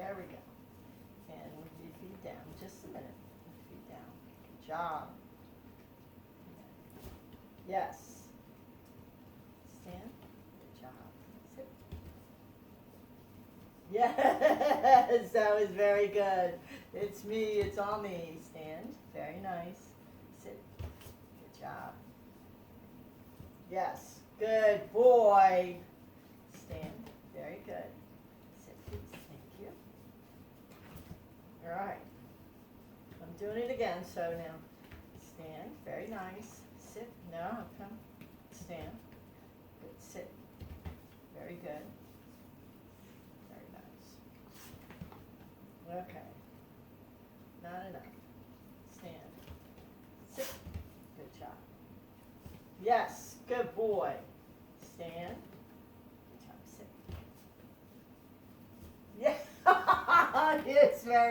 There we go. And with your feet down, just a minute. Feet down. Good job. Yes. Stand. Good job. Sit. Yes, that was very good. It's me, it's all me. Stand. Very nice. Sit. Good job. Yes. Good boy. Stand. Very good. Sit, please. Thank you. All right. I'm doing it again, so now stand. Very nice. Sit. No, come. Stand. Good. Sit. Very good. Very nice. Okay. Not enough. Stand. Sit. Good job. Yes. Good boy.